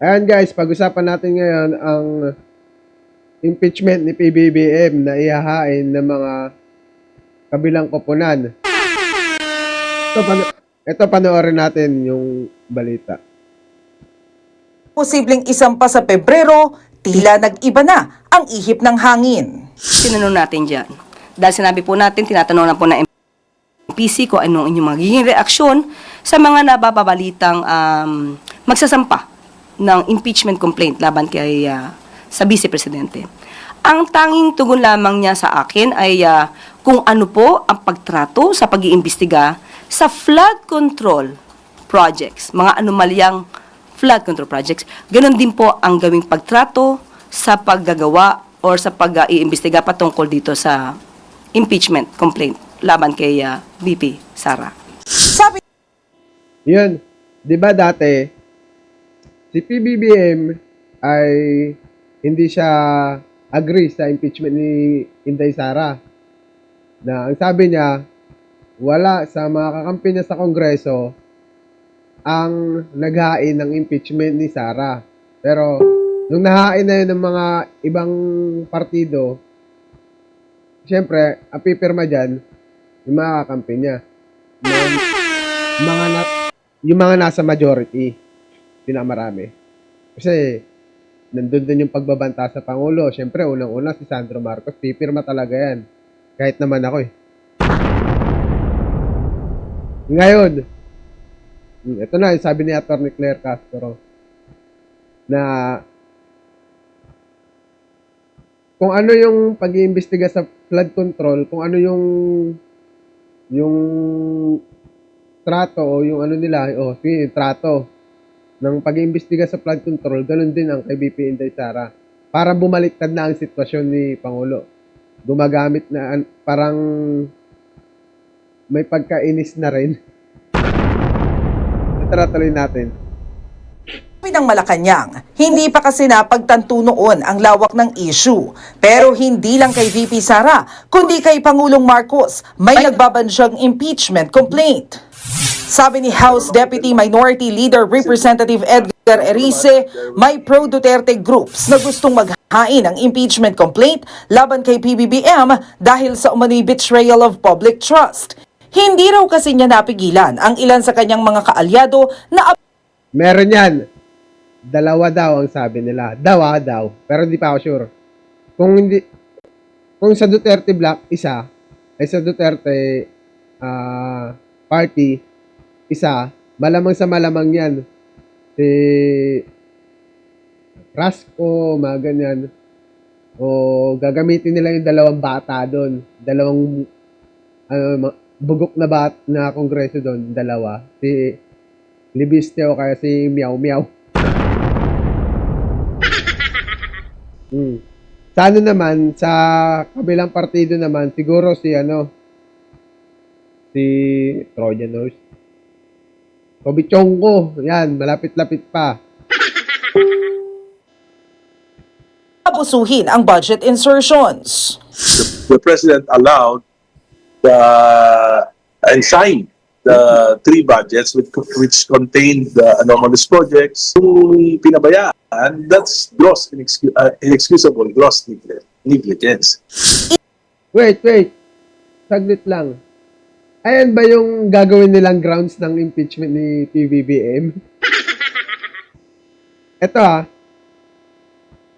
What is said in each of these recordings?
Ayan guys, pag-usapan natin ngayon ang impeachment ni PBBM na ihahain ng mga kabilang koponan. Ito panoorin natin yung balita. Posibleng isampa sa Pebrero, tila nag-iba na ang ihip ng hangin. Tinanong natin dyan. Dahil sinabi po natin, tinatanong na po na MPC kung anong inyong magiging reaksyon sa mga nababalitang magsasampa ng impeachment complaint laban kay sa Vice Presidente. Ang tanging tugon lamang niya sa akin ay kung ano po ang pagtrato sa pag-iimbestiga sa flood control projects, mga anomalyang flood control projects. Ganon din po ang gawing pagtrato sa paggagawa or sa pag-iimbestiga patungkol dito sa impeachment complaint laban kay VP Sara. Sabi Yun, di ba dati, si PBBM ay hindi siya agree sa impeachment ni Inday Sara. Na ang sabi niya, wala sa mga kakampi niya sa Kongreso ang naghain ng impeachment ni Sara. Pero nung nahain na yun ng mga ibang partido, siyempre, ang pipirma dyan, yung mga kakampi niya. Yung mga nasa majority, pinakamarami. Kasi, nandun din yung pagbabanta sa Pangulo. Siyempre, unang-una si Sandro Marcos, pipirma talaga yan. Kahit naman ako eh. Ngayon, ito na, sabi ni Atty. Claire Castro, na kung ano yung pag-iimbestiga sa flood control, kung ano yung trato o yung ano nila, trato ng pag-iimbestiga sa flood control, ganun din ang kay VP Inday Sara. Para bumaliktad na ang sitwasyon ni Pangulo. Gumagamit na, parang may pagkainis na rin. Tara, tuloy natin. ng Malacanang, hindi pa kasi napagtanto noon ang lawak ng issue. Pero hindi lang kay VP Sara, kundi kay Pangulong Marcos, may nagbabansyang impeachment complaint. Sabi ni House Deputy Minority Leader Representative Edgar Erice, may pro-Duterte groups na gustong maghain ng impeachment complaint laban kay PBBM dahil sa umano'y betrayal of public trust. Hindi raw kasi niya napigilan ang ilan sa kanyang mga kaalyado na meron yan. Dalawa daw ang sabi nila. Daw. Pero hindi pa ako sure. Kung sa Duterte Block, isa. Ay sa Duterte Party, isa. Malamang sa malamang yan. Si Rasco, mga ganyan. O gagamitin nila yung dalawang bata doon. Dalawang bugok na kongreso doon. Dalawa. Si Libiste o kaya si Meow Meow. Sa ano naman, sa kabilang partido naman, siguro si Trojan Horse. Kobichongko. Yan, malapit-lapit pa. abusuhin ang budget insertions. The president allowed and signed the three budgets which contained the anomalous projects. Kung pinabayaan, that's gross, inexcusable gross negligence. Wait. Saglit lang. Ayan ba yung gagawin nilang grounds ng impeachment ni PBBM? Ito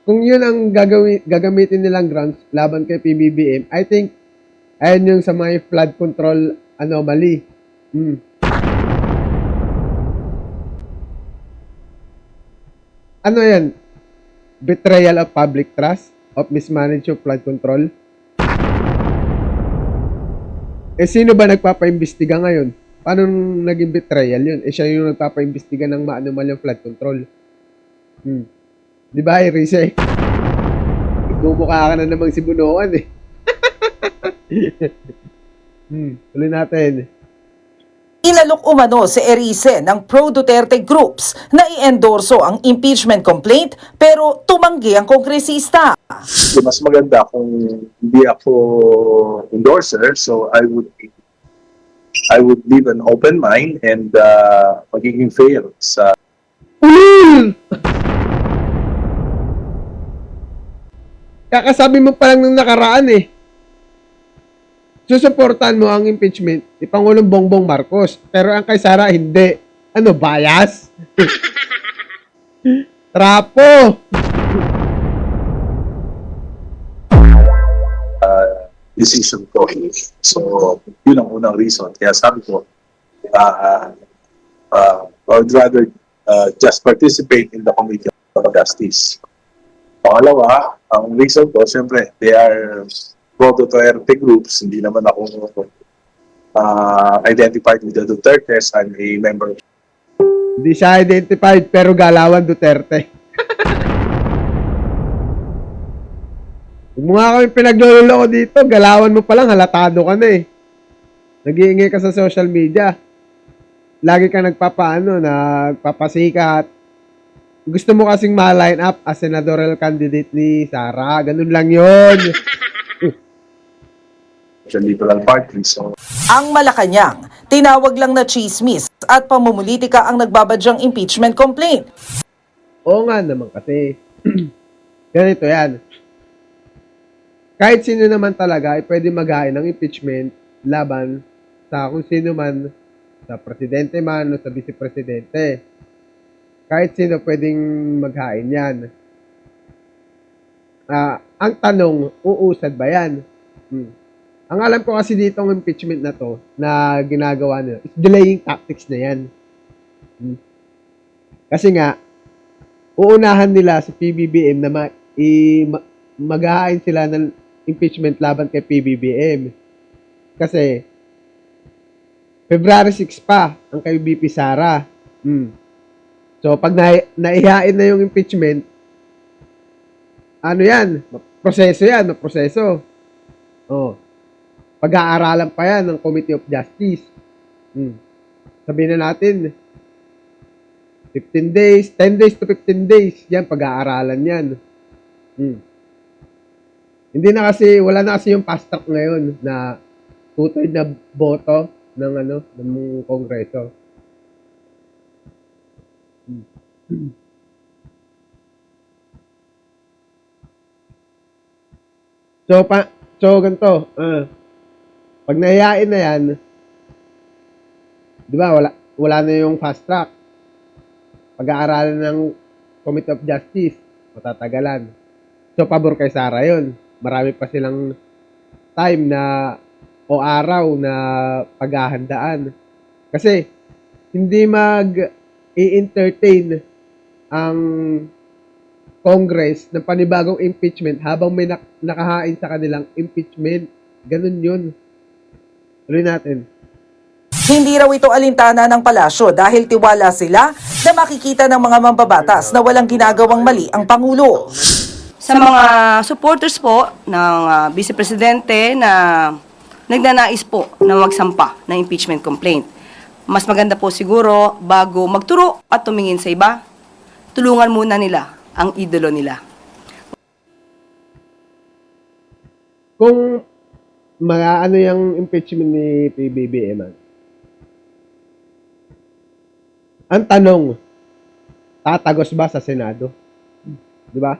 kung yun ang gagamitin nilang grounds laban kay PBBM, I think, ayan yung sa mga flood control anomaly. Ano yan? Betrayal of public trust? Of mismanagement of flood control? Sino ba nagpapaimbestiga ngayon? Paano naging betrayal yun? Siya yung nagpapaimbestiga ng maanomalyang flood control. Di ba, Erice? Bumukha ka na namang si Bunoan eh. Tuloy natin. Inalok umano si Erice ng pro-Duterte groups na i-endorso ang impeachment complaint pero tumanggi ang kongresista. Mas maganda kung hindi ako endorser, so I would leave an open mind and magiging fair sa kakasabi mo pa lang nung nakaraan eh. Susuportahan mo ang impeachment ni Pangulong Bongbong Marcos. Pero ang kay Sara, hindi. Ano, bias? Trapo! Decision ko. So, yun ang unang reason. Kaya sabi ko, I would rather just participate in the Committee of Justice. Pangalawa, ang reason ko, siyempre, they are pro-Duterte groups. Hindi naman ako identified with the Dutertes. I'm a member. Hindi siya identified pero galawan Duterte. Kung mga kami pinagluloko dito, galawan mo pa lang, halatado ka na eh. Nag-iingay ka sa social media. Lagi ka nagpapasikat. Gusto mo kasing ma-line up as senatorial candidate ni Sara. Ganun lang yun. Liberal Party. So, Ang Malacanang, tinawag lang na chismis at pamumulitika ang nagbabadyang impeachment complaint. Oo nga naman kasi. Ganito yan. Kahit sino naman talaga ay pwede maghain ng impeachment laban sa kung sino man, sa presidente man o sa vice-presidente. Kahit sino pwedeng maghain yan. Ang tanong, uusad ba yan? Ang alam ko kasi dito ng impeachment na to na ginagawa nila is delaying tactics na yan. Kasi nga, uunahan nila sa PBBM na maghahain sila ng impeachment laban kay PBBM. Kasi, February 6 pa ang kay BP Sara. So, pag naihain na yung impeachment, ano yan? Proseso yan, proseso. Oh. Pag-aaralan pa yan ng Committee of Justice. Sabihin na natin, 15 days, 10 days to 15 days, yan, pag-aaralan yan. Hindi na kasi, wala na kasi yung fast track ngayon na 2/3 na boto ng Kongreso. So ganito, pag nahihain na yan, di ba, wala na yung fast track. Pag-aaralan ng Committee of Justice, matatagalan. So, pabor kay Sara yun. Marami pa silang time na o araw na paghahandaan. Kasi, hindi i-entertain ang Congress ng panibagong impeachment habang may nakahain sa kanilang impeachment. Ganun yun. Tuloy natin. Hindi raw ito alintana ng palasyo dahil tiwala sila na makikita ng mga mambabatas na walang ginagawang mali ang Pangulo. Sa mga supporters po ng Vice Presidente na nagnanais po na magsampa ng impeachment complaint, mas maganda po siguro bago magturo at tumingin sa iba, tulungan muna nila ang idolo nila. Kung ano yung impeachment ni PBBM, ang tanong, tatagos ba sa Senado? Di ba?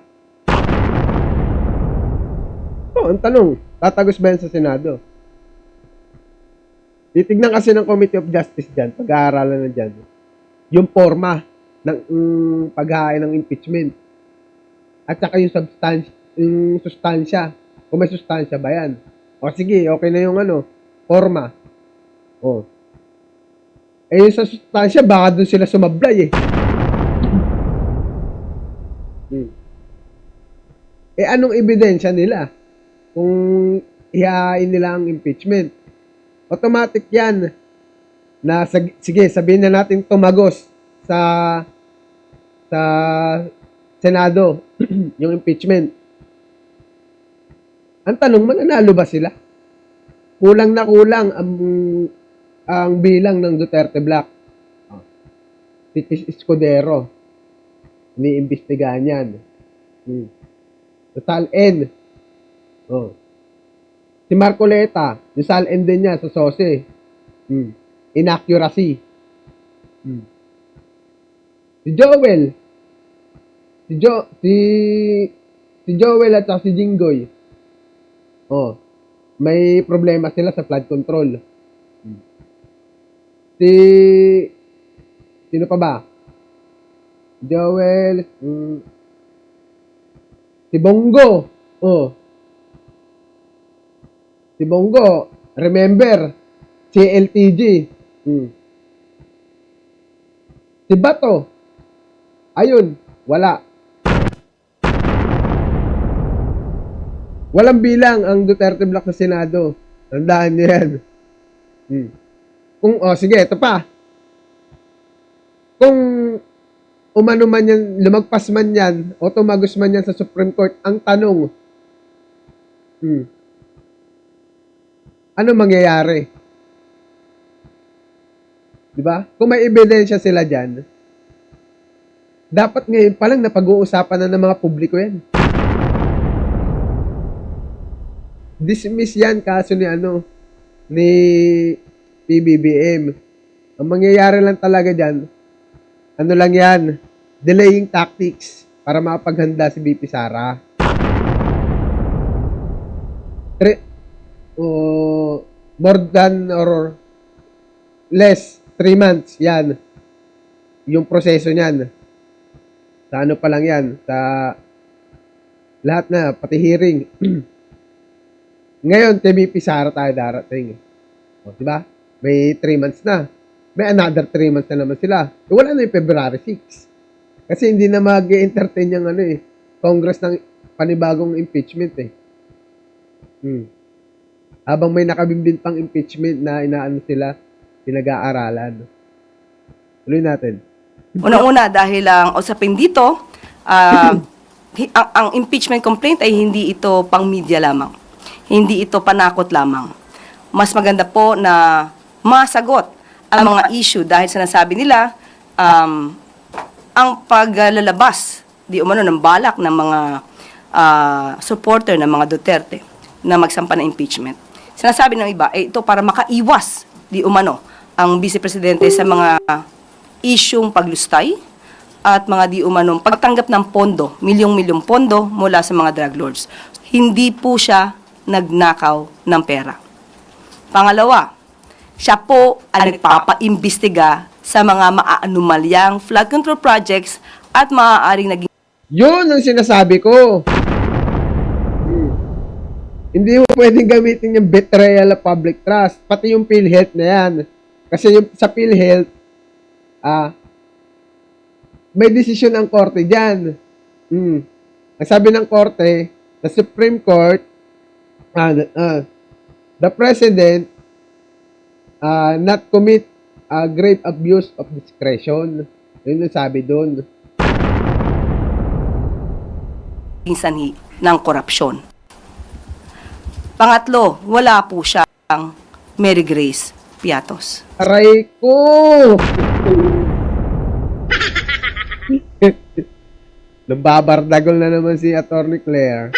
Ang tanong, tatagos ba yan sa Senado? Titignan kasi ng Committee of Justice dyan, pag-aaralan na dyan, yung forma ng paghahain ng impeachment. At saka yung sustansya. Kung may sustansya ba yan? O sige, okay na yung forma. O. Yung sa sustansya, baka dun sila sumablay eh. Anong ebidensya nila? Kung ihahain nila ang impeachment. Automatic yan na sige, sabihin na natin tumagos sa Senado yung impeachment. Ang tanong, mananalo ba sila? Kulang na kulang ang bilang ng Duterte Black. Si Escudero. Iniimbestigahan yan. Total N. Si Marcoleta, yung SALN din niya sa SOSE. Inaccuracy. Si Joel. Si Si Joel at saka si Jinggoy. Oh, may problema sila sa flood control. Sino pa ba? Joel, si Bongo. Oh. Si Bongo, remember, si LTG. Si Bato, ayun, wala. Walang bilang ang Duterte Block sa Senado. Tandaan niyo yan. Sige, ito pa. Kung umano man yan, lumagpas man yan, o tumagos man yan sa Supreme Court, ang tanong, ano mangyayari? Diba? Kung may ebidensya sila dyan, dapat ngayon pa lang napag-uusapan na ng mga publiko yan. Dismiss yan kaso ni PBBM. Ang mangyayari lang talaga dyan, ano lang yan, delaying tactics para makapaghanda si BP Sara. More than or less 3 months, yan. Yung proseso niyan. Sa ano pa lang yan, sa lahat na, pati hearing. Ngayon, kay BP Sara tayo darating. O, diba? May 3 months na. May another 3 months na naman sila. Wala na yung February 6. Kasi hindi na mag-entertain yung Congress ng panibagong impeachment Habang may nakabimbin pang impeachment na sila, pinag-aaralan. Tuloy natin. Unang-una, dahil ang usapin dito, ang impeachment complaint ay hindi ito pang media lamang. Hindi ito panakot lamang. Mas maganda po na masagot ang mga issue dahil sinasabi nila ang paglalabas di umano ng balak ng mga supporter ng mga Duterte na magsampa ng impeachment. Sinasabi ng iba, ito para makaiwas di umano ang Vice Presidente sa mga isyung paglustay at mga di umanong pagtanggap ng pondo, milyong-milyong pondo mula sa mga drug lords. Hindi po siya nagnakaw ng pera. Pangalawa, siya po ang nagpapaimbestiga sa mga maaanumalyang flood control projects at maaaring naging Yun ang sinasabi ko. Hindi mo pwedeng gamitin yung betrayal of public trust. Pati yung PhilHealth na yan. Kasi yung, sa PhilHealth, may desisyon ang korte dyan. Ang sabi ng korte, the Supreme Court, the President not commit grave abuse of discretion. Yun ang sabi doon. sanhi ng korupsyon. Pangatlo, wala po siyang Mary Grace Piatos. Aray ko! Nababardagol na naman si Attorney Claire.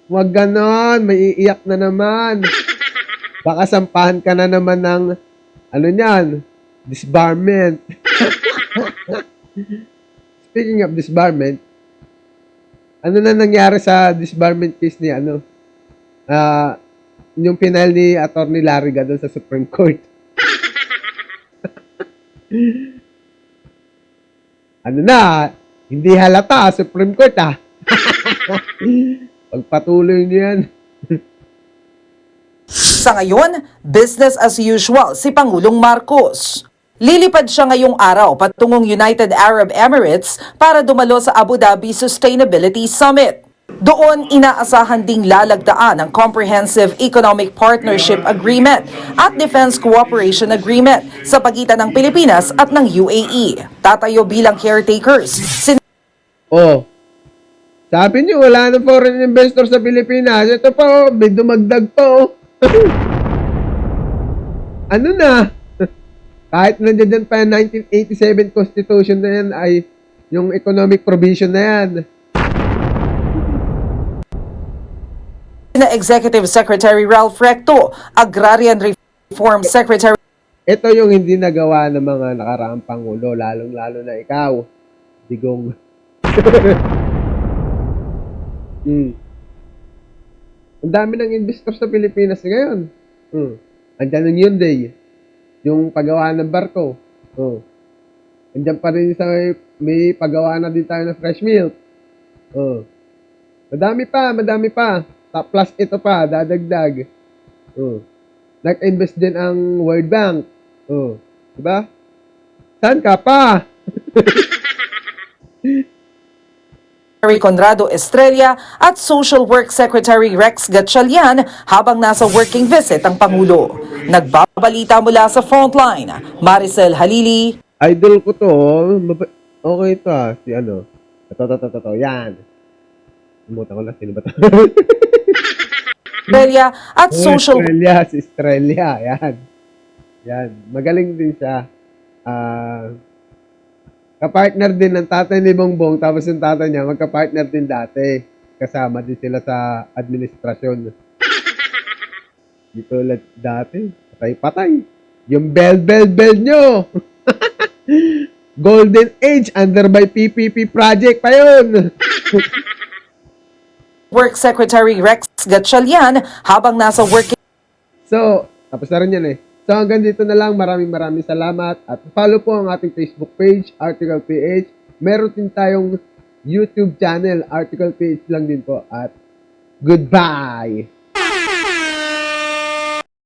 Wag ganon, may iiyak na naman. Baka sampahan ka na naman ng, disbarment. Speaking of disbarment, ano na nangyari sa disbarment case ni yung final ni Attorney Lariga doon sa Supreme Court? Hindi halata, Supreme Court Pagpatuloy niyo yan. Sa ngayon, business as usual si Pangulong Marcos. Lilipad siya ngayong araw patungong United Arab Emirates para dumalo sa Abu Dhabi Sustainability Summit. Doon, inaasahan ding lalagdaan ang Comprehensive Economic Partnership Agreement at Defense Cooperation Agreement sa pagitan ng Pilipinas at ng UAE. Tatayo bilang caretakers. Sabi niyo, wala na foreign investor sa Pilipinas. Ito pa, may dumagdag pa kahit nandiyan pa yung 1987 Constitution na yan ay yung economic provision na yan. Na Executive Secretary Ralph Recto, Agrarian Reform Secretary. Ito yung hindi nagawa ng mga nakaraang pangulo, lalong-lalo na ikaw, Digong. Ang dami ng investor sa Pilipinas ngayon. Andyan ang Hyundai, yung paggawa ng barko. Andyan pa rin sa may paggawa na din tayo ng fresh milk. Madami pa. Plus ito pa, dadagdag. Nag-invest din ang World Bank. Diba? Saan ka pa? Secretary Conrado Estrella at Social Work Secretary Rex Gatchalian habang nasa working visit ang Pangulo. Nagbabalita mula sa frontline, Maricel Halili. Idol ko to. Okay to si ano. Ito. Yan. Umutan ko na. Sino ba to? Estrella at Social Si Estrella. Yan. Magaling din siya. Kapartner din ng tatay ni Bongbong, tapos yung tatay niya, magkapartner din dati. Kasama din sila sa administrasyon. Dito ulit dati, patay. Yung bell nyo! Golden Age, under by PPP project pa yun! Work Secretary Rex Gatchalian habang nasa working So, tapos na rin yan eh. So hanggang dito na lang. Maraming salamat. At follow po ang ating Facebook page, Article PH. Meron din tayong YouTube channel, Article PH lang din po. At goodbye!